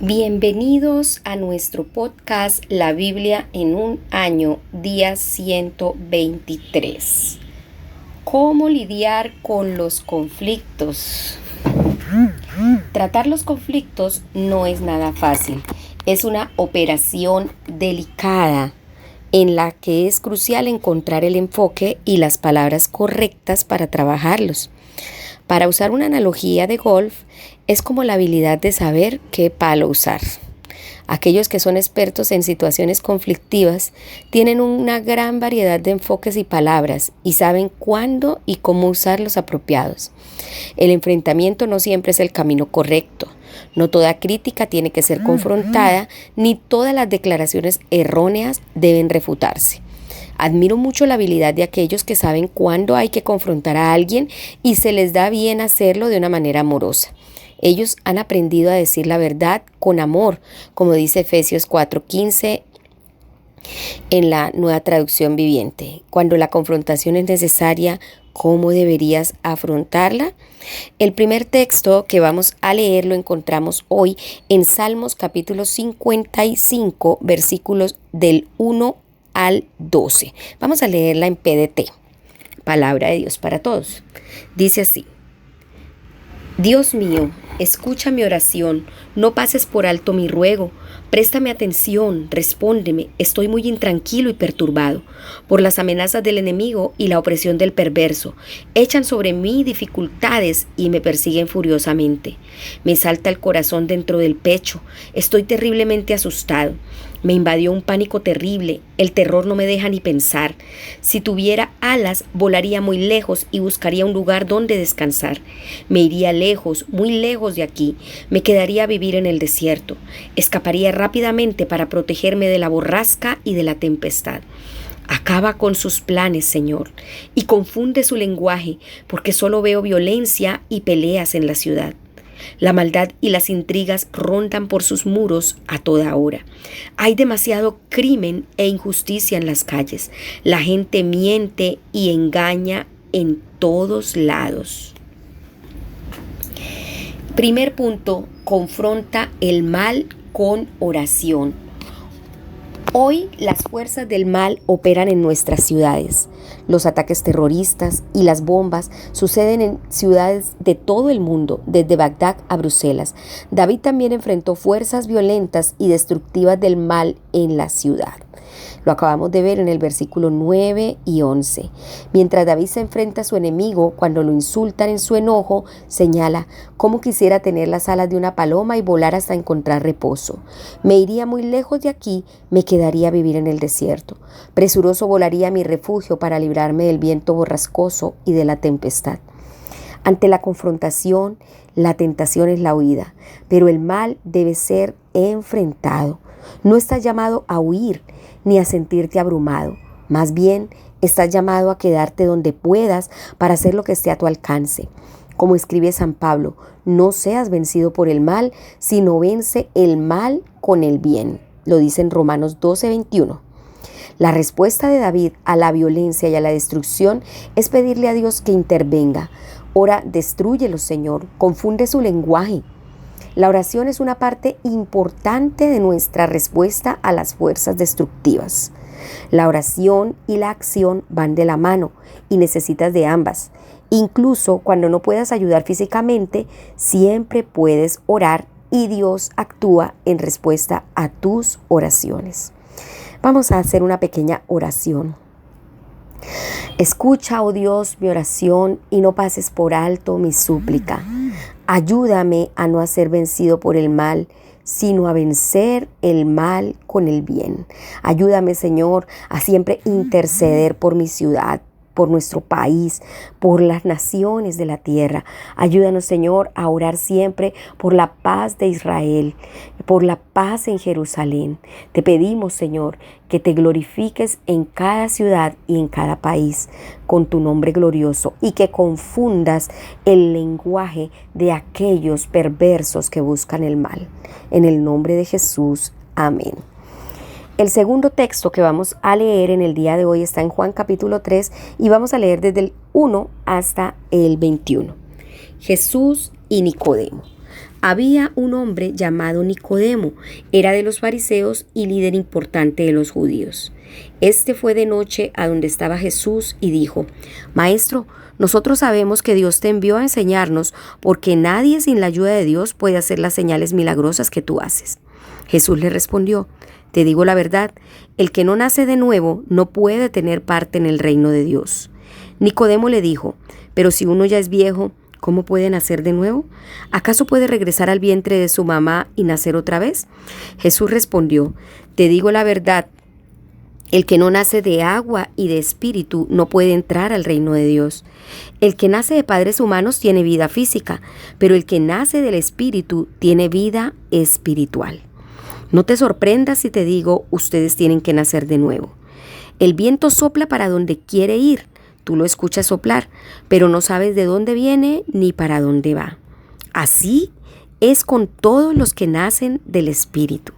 Bienvenidos a nuestro podcast La Biblia en un año, día 123. ¿Cómo lidiar con los conflictos? Tratar los conflictos no es nada fácil. Es una operación delicada en la que es crucial encontrar el enfoque y las palabras correctas para trabajarlos. Para usar una analogía de golf, es como la habilidad de saber qué palo usar. Aquellos que son expertos en situaciones conflictivas tienen una gran variedad de enfoques y palabras y saben cuándo y cómo usar los apropiados. El enfrentamiento no siempre es el camino correcto. No toda crítica tiene que ser confrontada, ni todas las declaraciones erróneas deben refutarse. Admiro mucho la habilidad de aquellos que saben cuándo hay que confrontar a alguien y se les da bien hacerlo de una manera amorosa. Ellos han aprendido a decir la verdad con amor, como dice Efesios 4:15 en la Nueva Traducción Viviente. Cuando la confrontación es necesaria, ¿cómo deberías afrontarla? El primer texto que vamos a leer lo encontramos hoy en Salmos capítulo 55, versículos del 1 al 12. Vamos a leerla en PDT, Palabra de Dios para Todos. Dice así: Dios mío, escucha mi oración, no pases por alto mi ruego, préstame atención, respóndeme, estoy muy intranquilo y perturbado por las amenazas del enemigo y la opresión del perverso. Echan sobre mí dificultades y me persiguen furiosamente. Me salta el corazón dentro del pecho, estoy terriblemente asustado. Me invadió un pánico terrible, el terror no me deja ni pensar. Si tuviera alas, volaría muy lejos y buscaría un lugar donde descansar. Me iría lejos, muy lejos de aquí. Me quedaría a vivir en el desierto. Escaparía rápidamente para protegerme de la borrasca y de la tempestad. Acaba con sus planes, Señor, y confunde su lenguaje, porque solo veo violencia y peleas en la ciudad. La maldad y las intrigas rondan por sus muros a toda hora. Hay demasiado crimen e injusticia en las calles. La gente miente y engaña en todos lados. Primer punto, confronta el mal con oración. Hoy las fuerzas del mal operan en nuestras ciudades. Los ataques terroristas y las bombas suceden en ciudades de todo el mundo, desde Bagdad a Bruselas. David también enfrentó fuerzas violentas y destructivas del mal en la ciudad. Lo acabamos de ver en el versículo 9 y 11. Mientras David se enfrenta a su enemigo, cuando lo insultan en su enojo, señala: «Cómo quisiera tener las alas de una paloma y volar hasta encontrar reposo. Me iría muy lejos de aquí, me quedaría a vivir en el desierto. Presuroso volaría a mi refugio para librarme del viento borrascoso y de la tempestad». Ante la confrontación, la tentación es la huida, pero el mal debe ser enfrentado. No estás llamado a huir ni a sentirte abrumado. Más bien, estás llamado a quedarte donde puedas para hacer lo que esté a tu alcance. Como escribe San Pablo, no seas vencido por el mal, sino vence el mal con el bien. Lo dice en Romanos 12:21. La respuesta de David a la violencia y a la destrucción es pedirle a Dios que intervenga. Ora, destrúyelo, Señor, confunde su lenguaje. La oración es una parte importante de nuestra respuesta a las fuerzas destructivas. La oración y la acción van de la mano y necesitas de ambas. Incluso cuando no puedas ayudar físicamente, siempre puedes orar y Dios actúa en respuesta a tus oraciones. Vamos a hacer una pequeña oración. Escucha, oh Dios, mi oración y no pases por alto mi súplica. Ayúdame a no ser vencido por el mal, sino a vencer el mal con el bien. Ayúdame, Señor, a siempre interceder por mi ciudad, por nuestro país, por las naciones de la tierra. Ayúdanos, Señor, a orar siempre por la paz de Israel, por la paz en Jerusalén. Te pedimos, Señor, que te glorifiques en cada ciudad y en cada país con tu nombre glorioso y que confundas el lenguaje de aquellos perversos que buscan el mal. En el nombre de Jesús, amén. El segundo texto que vamos a leer en el día de hoy está en Juan capítulo 3 y vamos a leer desde el 1 hasta el 21. Jesús y Nicodemo. Había un hombre llamado Nicodemo, era de los fariseos y líder importante de los judíos. Este fue de noche a donde estaba Jesús y dijo: Maestro, nosotros sabemos que Dios te envió a enseñarnos, porque nadie sin la ayuda de Dios puede hacer las señales milagrosas que tú haces. Jesús le respondió: Te digo la verdad, el que no nace de nuevo no puede tener parte en el reino de Dios. Nicodemo le dijo: Pero si uno ya es viejo, ¿cómo puede nacer de nuevo? ¿Acaso puede regresar al vientre de su mamá y nacer otra vez? Jesús respondió: Te digo la verdad, el que no nace de agua y de espíritu no puede entrar al reino de Dios. El que nace de padres humanos tiene vida física, pero el que nace del espíritu tiene vida espiritual. No te sorprendas si te digo, ustedes tienen que nacer de nuevo. El viento sopla para donde quiere ir. Tú lo escuchas soplar, pero no sabes de dónde viene ni para dónde va. Así es con todos los que nacen del Espíritu.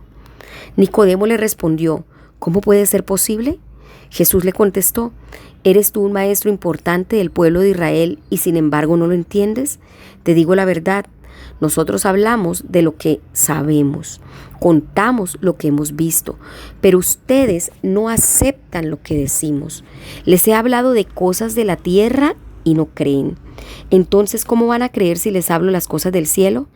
Nicodemo le respondió: ¿Cómo puede ser posible? Jesús le contestó: ¿Eres tú un maestro importante del pueblo de Israel y sin embargo no lo entiendes? Te digo la verdad, nosotros hablamos de lo que sabemos, contamos lo que hemos visto, pero ustedes no aceptan lo que decimos. Les he hablado de cosas de la tierra y no creen. Entonces, ¿cómo van a creer si les hablo las cosas del cielo?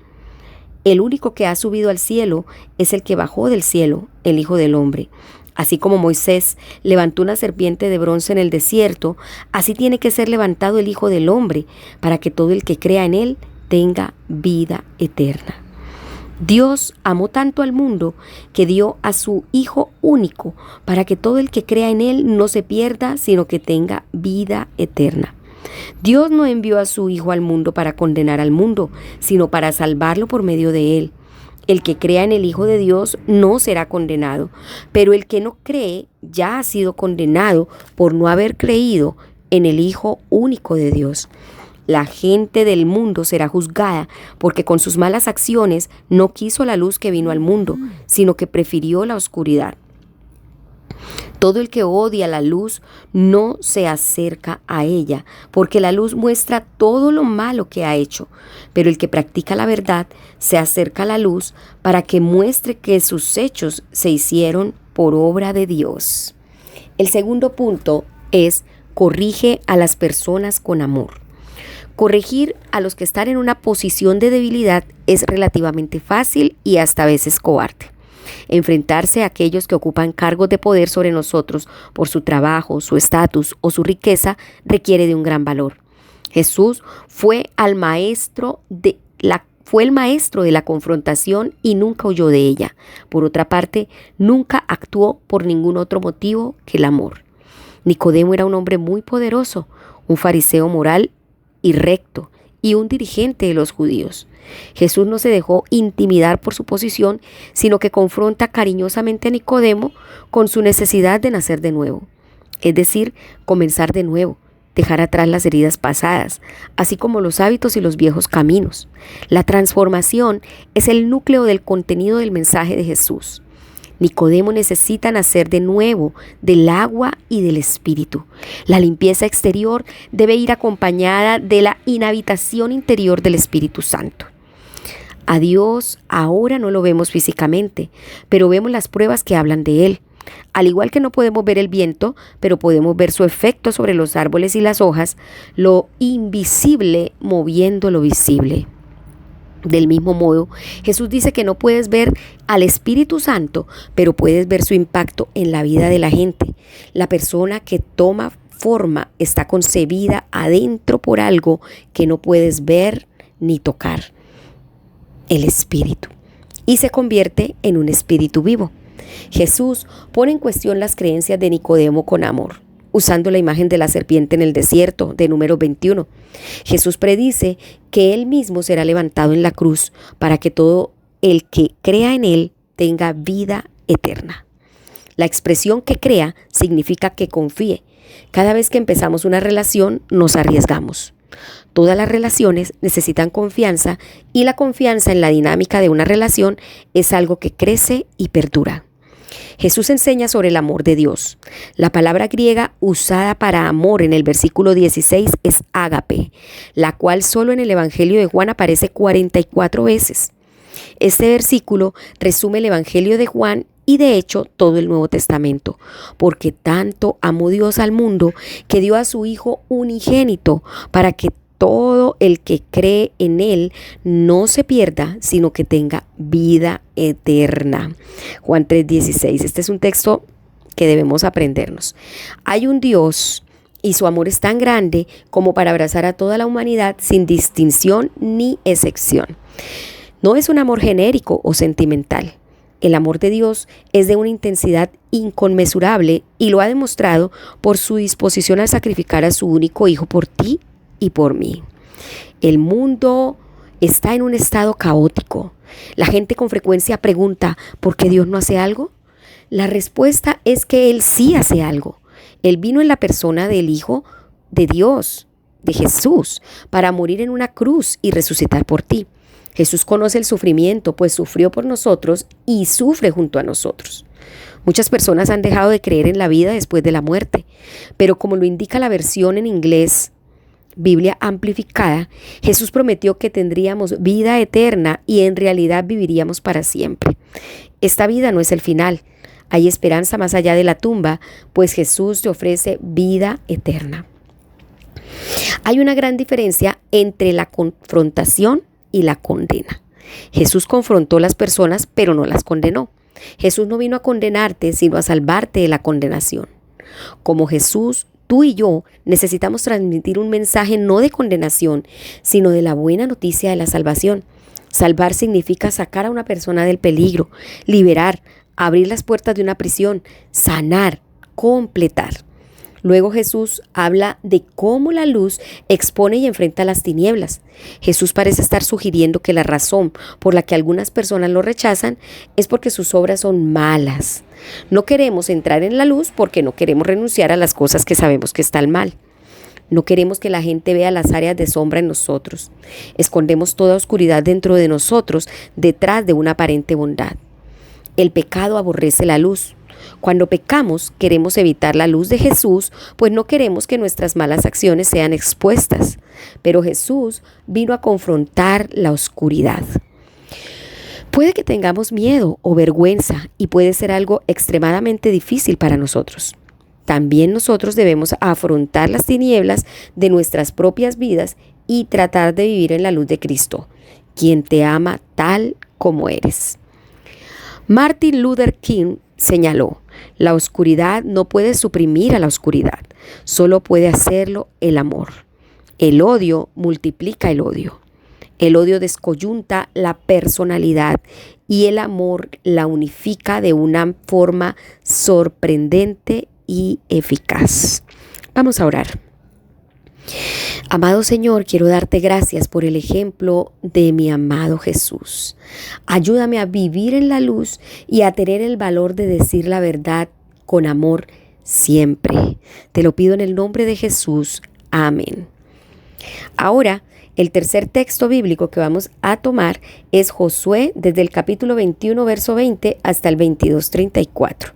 El único que ha subido al cielo es el que bajó del cielo, el Hijo del Hombre. Así como Moisés levantó una serpiente de bronce en el desierto, así tiene que ser levantado el Hijo del Hombre, para que todo el que crea en él tenga vida eterna. Dios amó tanto al mundo que dio a su Hijo único, para que todo el que crea en él no se pierda, sino que tenga vida eterna. Dios no envió a su Hijo al mundo para condenar al mundo, sino para salvarlo por medio de él. El que crea en el Hijo de Dios no será condenado, pero el que no cree ya ha sido condenado por no haber creído en el Hijo único de Dios. La gente del mundo será juzgada porque con sus malas acciones no quiso la luz que vino al mundo, sino que prefirió la oscuridad. Todo el que odia la luz no se acerca a ella, porque la luz muestra todo lo malo que ha hecho. Pero el que practica la verdad se acerca a la luz para que muestre que sus hechos se hicieron por obra de Dios. El segundo punto es: corrige a las personas con amor. Corregir a los que están en una posición de debilidad es relativamente fácil y hasta a veces cobarde. Enfrentarse a aquellos que ocupan cargos de poder sobre nosotros por su trabajo, su estatus o su riqueza requiere de un gran valor. Jesús fue el maestro de la confrontación y nunca huyó de ella. Por otra parte, nunca actuó por ningún otro motivo que el amor. Nicodemo era un hombre muy poderoso, un fariseo moral y recto, y un dirigente de los judíos. Jesús no se dejó intimidar por su posición, sino que confronta cariñosamente a Nicodemo con su necesidad de nacer de nuevo, es decir, comenzar de nuevo, dejar atrás las heridas pasadas, así como los hábitos y los viejos caminos. La transformación es el núcleo del contenido del mensaje de Jesús. Nicodemo necesita nacer de nuevo del agua y del espíritu. La limpieza exterior debe ir acompañada de la inhabitación interior del Espíritu Santo. A Dios ahora no lo vemos físicamente, pero vemos las pruebas que hablan de Él. Al igual que no podemos ver el viento, pero podemos ver su efecto sobre los árboles y las hojas, lo invisible moviendo lo visible. Del mismo modo, Jesús dice que no puedes ver al Espíritu Santo, pero puedes ver su impacto en la vida de la gente. La persona que toma forma está concebida adentro por algo que no puedes ver ni tocar, el Espíritu, y se convierte en un espíritu vivo. Jesús pone en cuestión las creencias de Nicodemo con amor, usando la imagen de la serpiente en el desierto de Números 21. Jesús predice que Él mismo será levantado en la cruz para que todo el que crea en Él tenga vida eterna. La expresión que crea significa que confíe. Cada vez que empezamos una relación, nos arriesgamos. Todas las relaciones necesitan confianza y la confianza en la dinámica de una relación es algo que crece y perdura. Jesús enseña sobre el amor de Dios. La palabra griega usada para amor en el versículo 16 es ágape, la cual solo en el Evangelio de Juan aparece 44 veces. Este versículo resume el Evangelio de Juan y de hecho todo el Nuevo Testamento, porque tanto amó Dios al mundo que dio a su Hijo unigénito para que todo el que cree en Él no se pierda, sino que tenga vida eterna. Juan 3:16. Este es un texto que debemos aprendernos. Hay un Dios y su amor es tan grande como para abrazar a toda la humanidad sin distinción ni excepción. No es un amor genérico o sentimental. El amor de Dios es de una intensidad inconmensurable y lo ha demostrado por su disposición a sacrificar a su único Hijo por ti y por mí. El mundo está en un estado caótico. La gente con frecuencia pregunta, ¿por qué Dios no hace algo? La respuesta es que Él sí hace algo. Él vino en la persona del Hijo de Dios, de Jesús, para morir en una cruz y resucitar por ti. Jesús conoce el sufrimiento, pues sufrió por nosotros y sufre junto a nosotros. Muchas personas han dejado de creer en la vida después de la muerte, pero como lo indica la versión en inglés, Biblia amplificada, Jesús prometió que tendríamos vida eterna y en realidad viviríamos para siempre. Esta vida no es el final. Hay esperanza más allá de la tumba, pues Jesús te ofrece vida eterna. Hay una gran diferencia entre la confrontación y la condena. Jesús confrontó a las personas, pero no las condenó. Jesús no vino a condenarte, sino a salvarte de la condenación. Como Jesús, tú y yo necesitamos transmitir un mensaje no de condenación, sino de la buena noticia de la salvación. Salvar significa sacar a una persona del peligro, liberar, abrir las puertas de una prisión, sanar, completar. Luego Jesús habla de cómo la luz expone y enfrenta las tinieblas. Jesús parece estar sugiriendo que la razón por la que algunas personas lo rechazan es porque sus obras son malas. No queremos entrar en la luz porque no queremos renunciar a las cosas que sabemos que están mal. No queremos que la gente vea las áreas de sombra en nosotros. Escondemos toda oscuridad dentro de nosotros detrás de una aparente bondad. El pecado aborrece la luz. Cuando pecamos, queremos evitar la luz de Jesús, pues no queremos que nuestras malas acciones sean expuestas. Pero Jesús vino a confrontar la oscuridad. Puede que tengamos miedo o vergüenza y puede ser algo extremadamente difícil para nosotros. También nosotros debemos afrontar las tinieblas de nuestras propias vidas y tratar de vivir en la luz de Cristo, quien te ama tal como eres. Martin Luther King señaló, la oscuridad no puede suprimir a la oscuridad, solo puede hacerlo el amor. El odio multiplica el odio. El odio descoyunta la personalidad y el amor la unifica de una forma sorprendente y eficaz. Vamos a orar. Amado Señor, quiero darte gracias por el ejemplo de mi amado Jesús. Ayúdame a vivir en la luz y a tener el valor de decir la verdad con amor siempre. Te lo pido en el nombre de Jesús. Amén. Ahora, el tercer texto bíblico que vamos a tomar es Josué desde el capítulo 21, verso 20 hasta el 22:34.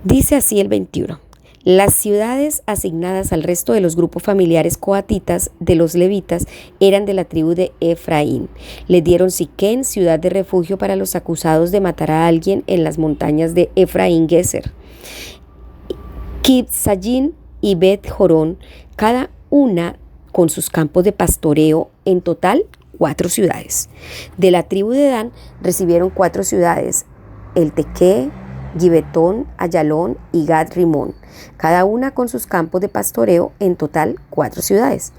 Dice así el 21. Las ciudades asignadas al resto de los grupos familiares coatitas de los levitas eran de la tribu de Efraín. Les dieron Siquén, ciudad de refugio para los acusados de matar a alguien en las montañas de Efraín-Gezer, Kibzayín y Bet-Jorón, cada una con sus campos de pastoreo, en total 4 ciudades. De la tribu de Dan recibieron 4 ciudades, el Tequé, Gibetón, Ayalón y Gad-Rimón, cada una con sus campos de pastoreo, en total 4 ciudades.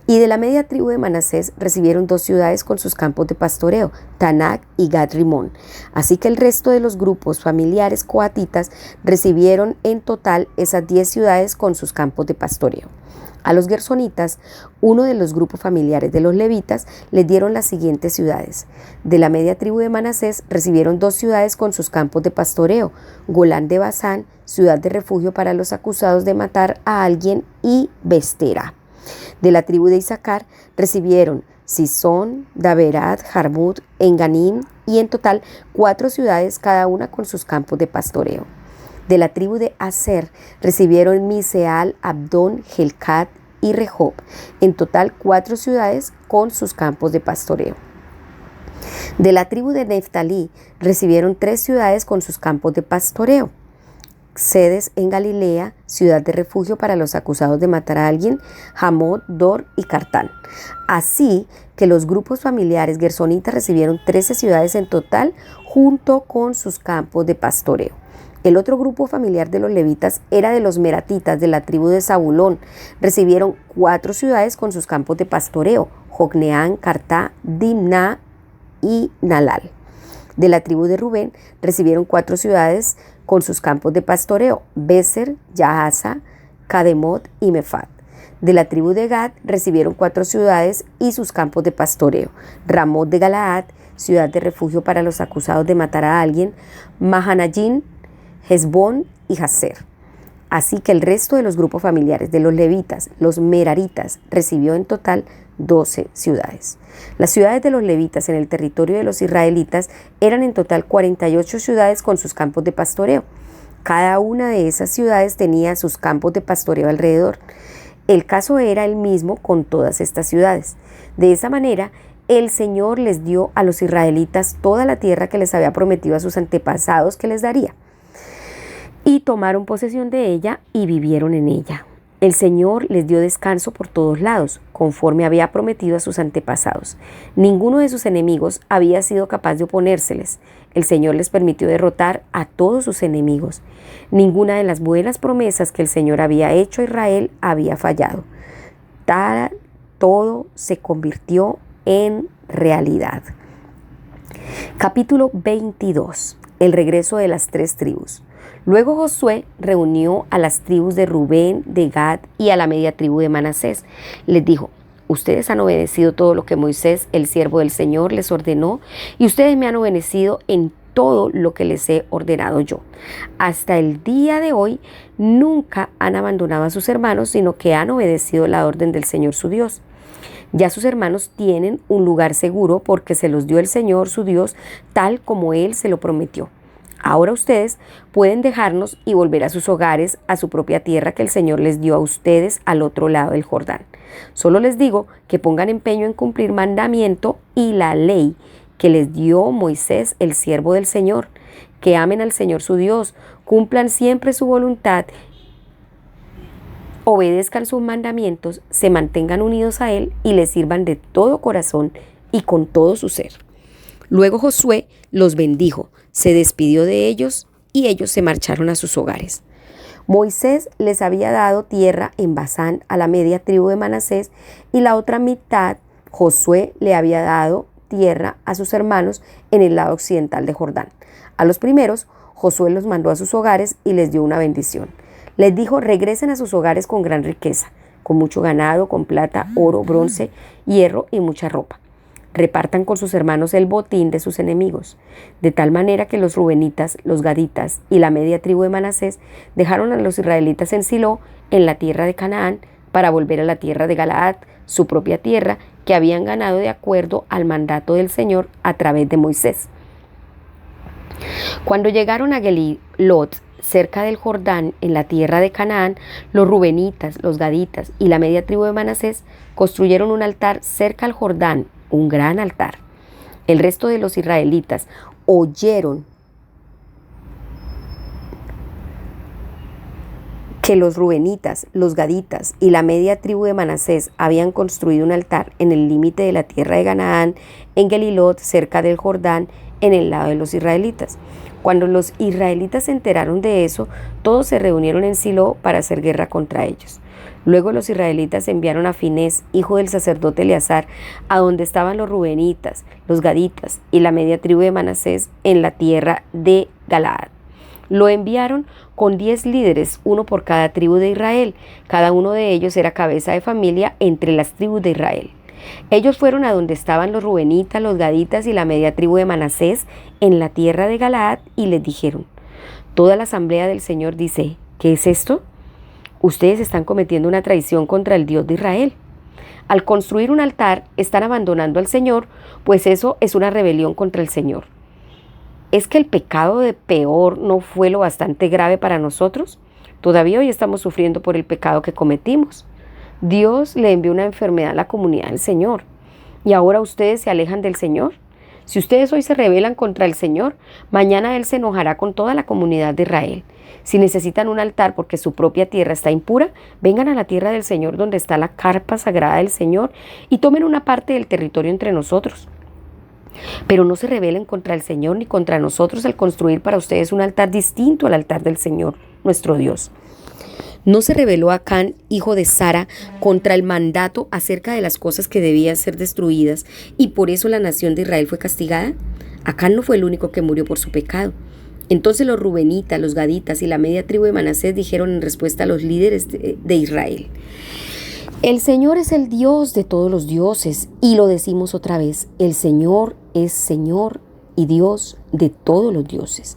Y de la media tribu de Manasés recibieron 2 ciudades con sus campos de pastoreo, Tanak y Gad-Rimón. Así que el resto de los grupos familiares coatitas recibieron en total esas 10 ciudades con sus campos de pastoreo. A los gersonitas, uno de los grupos familiares de los levitas, les dieron las siguientes ciudades. De la media tribu de Manasés recibieron 2 ciudades con sus campos de pastoreo, Golán de Basán, ciudad de refugio para los acusados de matar a alguien, y Bestera. De la tribu de Isaacar recibieron Sison, Daberat, Jarmut, Enganim y en total 4 ciudades, cada una con sus campos de pastoreo. De la tribu de Aser recibieron Miseal, Abdón, Helcat y Rehob, en total 4 ciudades con sus campos de pastoreo. De la tribu de Neftalí recibieron 3 ciudades con sus campos de pastoreo: Sedes en Galilea, ciudad de refugio para los acusados de matar a alguien, Hamot, Dor y Cartán. Así que los grupos familiares gersonitas recibieron 13 ciudades en total junto con sus campos de pastoreo. El otro grupo familiar de los levitas era de los meratitas de la tribu de Zabulón. Recibieron 4 ciudades con sus campos de pastoreo: Jocneán, Cartá, Dimná y Nalal. De la tribu de Rubén recibieron 4 ciudades con sus campos de pastoreo: Beser, Yahaza, Cademot y Mefat. De la tribu de Gad recibieron 4 ciudades y sus campos de pastoreo: Ramot de Galaad, ciudad de refugio para los acusados de matar a alguien, Mahanayim, Hezbón y Jazer. Así que el resto de los grupos familiares de los levitas, los meraritas, recibió en total 12 ciudades. Las ciudades de los levitas en el territorio de los israelitas eran en total 48 ciudades con sus campos de pastoreo. Cada una de esas ciudades tenía sus campos de pastoreo alrededor. El caso era el mismo con todas estas ciudades. De esa manera, el Señor les dio a los israelitas toda la tierra que les había prometido a sus antepasados que les daría. Y tomaron posesión de ella y vivieron en ella. El Señor les dio descanso por todos lados, conforme había prometido a sus antepasados. Ninguno de sus enemigos había sido capaz de oponérseles. El Señor les permitió derrotar a todos sus enemigos. Ninguna de las buenas promesas que el Señor había hecho a Israel había fallado. Todo se convirtió en realidad. Capítulo 22. El regreso de las 3 tribus. Luego Josué reunió a las tribus de Rubén, de Gad y a la media tribu de Manasés. Les dijo: ustedes han obedecido todo lo que Moisés, el siervo del Señor, les ordenó, y ustedes me han obedecido en todo lo que les he ordenado yo. Hasta el día de hoy nunca han abandonado a sus hermanos, sino que han obedecido la orden del Señor su Dios. Ya sus hermanos tienen un lugar seguro porque se los dio el Señor su Dios, tal como Él se lo prometió. Ahora ustedes pueden dejarnos y volver a sus hogares, a su propia tierra que el Señor les dio a ustedes al otro lado del Jordán. Solo les digo que pongan empeño en cumplir mandamiento y la ley que les dio Moisés, el siervo del Señor, que amen al Señor su Dios, cumplan siempre su voluntad, obedezcan sus mandamientos, se mantengan unidos a Él y le sirvan de todo corazón y con todo su ser. Luego Josué los bendijo, se despidió de ellos y ellos se marcharon a sus hogares. Moisés les había dado tierra en Basán a la media tribu de Manasés y la otra mitad Josué le había dado tierra a sus hermanos en el lado occidental de Jordán. A los primeros Josué los mandó a sus hogares y les dio una bendición. Les dijo: regresen a sus hogares con gran riqueza, con mucho ganado, con plata, oro, bronce, hierro y mucha ropa. Repartan con sus hermanos el botín de sus enemigos. De tal manera que los rubenitas, los gaditas y la media tribu de Manasés dejaron a los israelitas en Silo, en la tierra de Canaán, para volver a la tierra de Galaad, su propia tierra, que habían ganado de acuerdo al mandato del Señor a través de Moisés. Cuando llegaron a Gelilot, cerca del Jordán, en la tierra de Canaán, los rubenitas, los gaditas y la media tribu de Manasés construyeron un altar cerca al Jordán, un gran altar. El resto de los israelitas oyeron que los rubenitas, los gaditas y la media tribu de Manasés habían construido un altar en el límite de la tierra de Canaán, en Gelilot, cerca del Jordán, en el lado de los israelitas. Cuando los israelitas se enteraron de eso, todos se reunieron en Silo para hacer guerra contra ellos. Luego los israelitas enviaron a Finés, hijo del sacerdote Eleazar, a donde estaban los rubenitas, los gaditas y la media tribu de Manasés en la tierra de Galaad. Lo enviaron con 10 líderes, uno por cada tribu de Israel. Cada uno de ellos era cabeza de familia entre las tribus de Israel. Ellos fueron a donde estaban los rubenitas, los gaditas y la media tribu de Manasés en la tierra de Galaad y les dijeron: toda la asamblea del Señor dice, ¿qué es esto? Ustedes están cometiendo una traición contra el Dios de Israel. Al construir un altar, están abandonando al Señor, pues eso es una rebelión contra el Señor. ¿Es que el pecado de Peor no fue lo bastante grave para nosotros? Todavía hoy estamos sufriendo por el pecado que cometimos. Dios le envió una enfermedad a la comunidad del Señor. ¿Y ahora ustedes se alejan del Señor? Si ustedes hoy se rebelan contra el Señor, mañana Él se enojará con toda la comunidad de Israel. Si necesitan un altar porque su propia tierra está impura, vengan a la tierra del Señor donde está la carpa sagrada del Señor y tomen una parte del territorio entre nosotros. Pero no se rebelen contra el Señor ni contra nosotros al construir para ustedes un altar distinto al altar del Señor, nuestro Dios. ¿No se rebeló Acán, hijo de Sara, contra el mandato acerca de las cosas que debían ser destruidas y por eso la nación de Israel fue castigada? Acán no fue el único que murió por su pecado. Entonces los rubenitas, los gaditas y la media tribu de Manasés dijeron en respuesta a los líderes de Israel: el Señor es el Dios de todos los dioses, y lo decimos otra vez, el Señor es Señor y Dios de todos los dioses.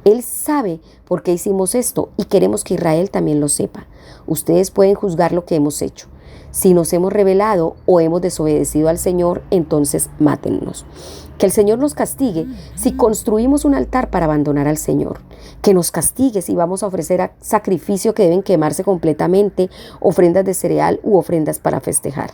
Él sabe por qué hicimos esto y queremos que Israel también lo sepa. Ustedes pueden juzgar lo que hemos hecho. Si nos hemos rebelado o hemos desobedecido al Señor, entonces mátennos. Que el Señor nos castigue si construimos un altar para abandonar al Señor. Que nos castigue si vamos a ofrecer sacrificio que deben quemarse completamente, ofrendas de cereal u ofrendas para festejar.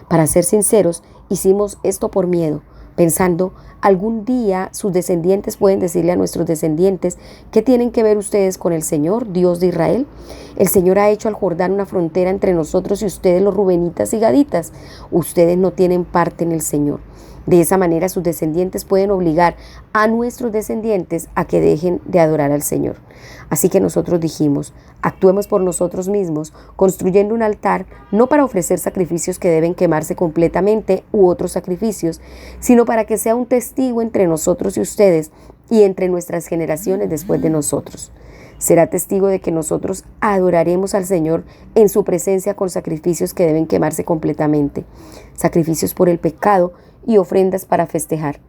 Para ser sinceros, hicimos esto por miedo, pensando, algún día sus descendientes pueden decirle a nuestros descendientes: ¿qué tienen que ver ustedes con el Señor, Dios de Israel? El Señor ha hecho al Jordán una frontera entre nosotros y ustedes, los rubenitas y gaditas. Ustedes no tienen parte en el Señor. De esa manera sus descendientes pueden obligar a nuestros descendientes a que dejen de adorar al Señor. Así que nosotros dijimos: actuemos por nosotros mismos, construyendo un altar, no para ofrecer sacrificios que deben quemarse completamente u otros sacrificios, sino para que sea un testigo entre nosotros y ustedes y entre nuestras generaciones después de nosotros. Será testigo de que nosotros adoraremos al Señor en su presencia con sacrificios que deben quemarse completamente, sacrificios por el pecado y ofrendas para festejar.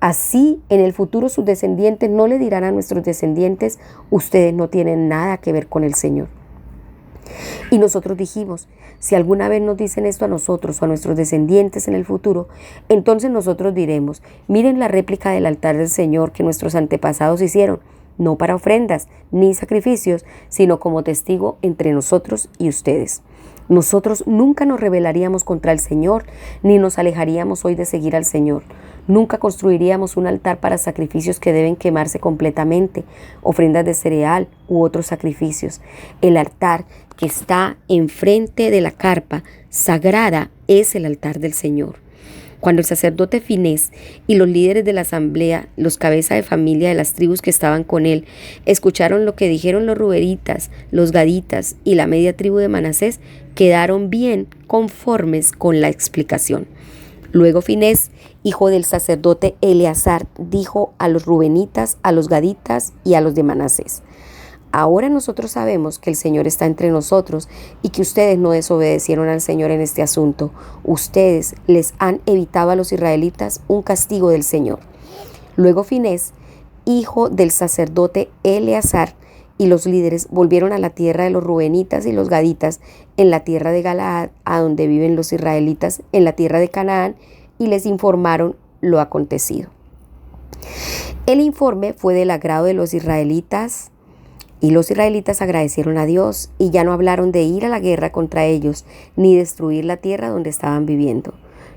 Así, en el futuro sus descendientes no le dirán a nuestros descendientes: ustedes no tienen nada que ver con el Señor. Y nosotros dijimos: si alguna vez nos dicen esto a nosotros o a nuestros descendientes en el futuro, entonces nosotros diremos: miren la réplica del altar del Señor que nuestros antepasados hicieron, no para ofrendas ni sacrificios, sino como testigo entre nosotros y ustedes. Nosotros nunca nos rebelaríamos contra el Señor, ni nos alejaríamos hoy de seguir al Señor. Nunca construiríamos un altar para sacrificios que deben quemarse completamente, ofrendas de cereal u otros sacrificios. El altar que está enfrente de la carpa sagrada es el altar del Señor. Cuando el sacerdote Finés y los líderes de la asamblea, los cabezas de familia de las tribus que estaban con él, escucharon lo que dijeron los rubenitas, los gaditas y la media tribu de Manasés, quedaron bien conformes con la explicación. Luego Finés, hijo del sacerdote Eleazar, dijo a los rubenitas, a los gaditas y a los de Manasés: ahora nosotros sabemos que el Señor está entre nosotros y que ustedes no desobedecieron al Señor en este asunto. Ustedes les han evitado a los israelitas un castigo del Señor. Luego Finés, hijo del sacerdote Eleazar, y los líderes volvieron a la tierra de los rubenitas y los gaditas, en la tierra de Galaad, a donde viven los israelitas, en la tierra de Canaán, y les informaron lo acontecido. El informe fue del agrado de los israelitas, y los israelitas agradecieron a Dios y ya no hablaron de ir a la guerra contra ellos, ni destruir la tierra donde estaban viviendo.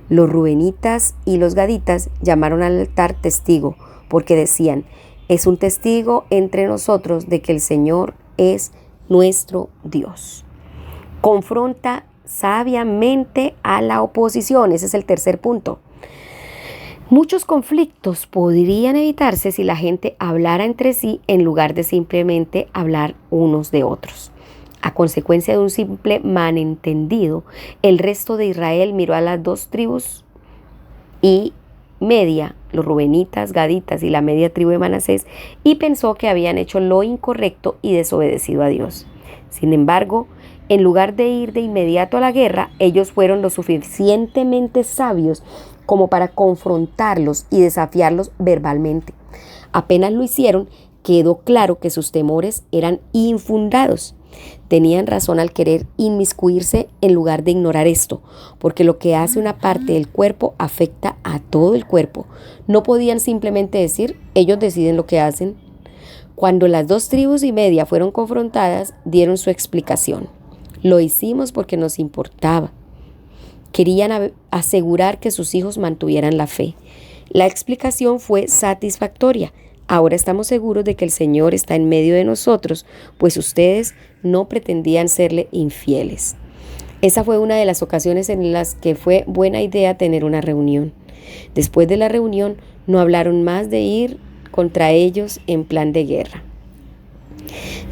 Los rubenitas y los gaditas llamaron al altar testigo, porque decían: es un testigo entre nosotros de que el Señor es nuestro Dios. Confronta sabiamente a la oposición. Ese es el tercer punto. Muchos conflictos podrían evitarse si la gente hablara entre sí en lugar de simplemente hablar unos de otros. A consecuencia de un simple malentendido, el resto de Israel miró a las dos tribus y media, los rubenitas, gaditas y la media tribu de Manasés, y pensó que habían hecho lo incorrecto y desobedecido a Dios. Sin embargo, en lugar de ir de inmediato a la guerra, ellos fueron lo suficientemente sabios como para confrontarlos y desafiarlos verbalmente. Apenas lo hicieron, quedó claro que sus temores eran infundados. Tenían razón al querer inmiscuirse en lugar de ignorar esto, porque lo que hace una parte del cuerpo afecta a todo el cuerpo. No podían simplemente decir, ellos deciden lo que hacen. Cuando las 2,5 tribus fueron confrontadas, dieron su explicación. Lo hicimos porque nos importaba. Querían asegurar que sus hijos mantuvieran la fe. La explicación fue satisfactoria. Ahora estamos seguros de que el Señor está en medio de nosotros, pues ustedes no pretendían serle infieles. Esa fue una de las ocasiones en las que fue buena idea tener una reunión. Después de la reunión, no hablaron más de ir contra ellos en plan de guerra.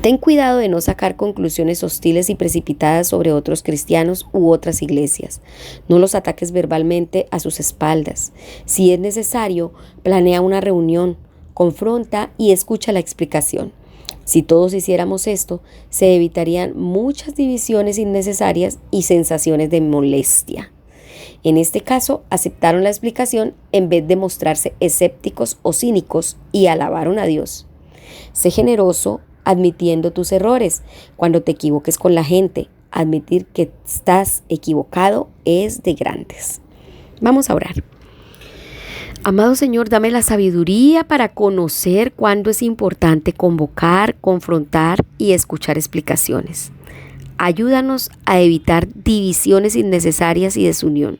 Ten cuidado de no sacar conclusiones hostiles y precipitadas sobre otros cristianos u otras iglesias. No los ataques verbalmente a sus espaldas. Si es necesario, planea una reunión, confronta y escucha la explicación. Si todos hiciéramos esto, se evitarían muchas divisiones innecesarias y sensaciones de molestia. En este caso, aceptaron la explicación en vez de mostrarse escépticos o cínicos y alabaron a Dios. Sé generoso admitiendo tus errores. Cuando te equivoques con la gente, admitir que estás equivocado es de grandes. Vamos a orar. Amado Señor, dame la sabiduría para conocer cuándo es importante convocar, confrontar y escuchar explicaciones. Ayúdanos a evitar divisiones innecesarias y desunión.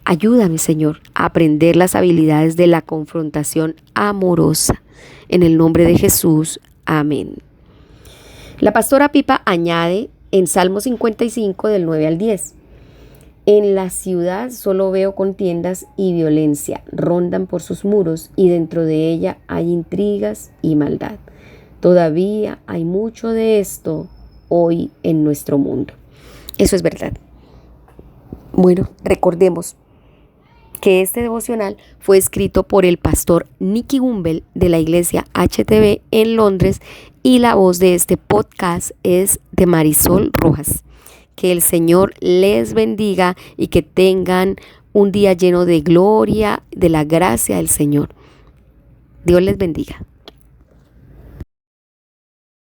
Ayúdame, Señor, a aprender las habilidades de la confrontación amorosa. En el nombre de Jesús, amén. La pastora Pipa añade en Salmo 55 del 9 al 10. En la ciudad solo veo contiendas y violencia, rondan por sus muros y dentro de ella hay intrigas y maldad. Todavía hay mucho de esto hoy en nuestro mundo. Eso es verdad. Bueno, recordemos que este devocional fue escrito por el pastor Nicky Gumbel de la iglesia HTB en Londres y la voz de este podcast es de Marisol Rojas. Que el Señor les bendiga y que tengan un día lleno de gloria, de la gracia del Señor. Dios les bendiga.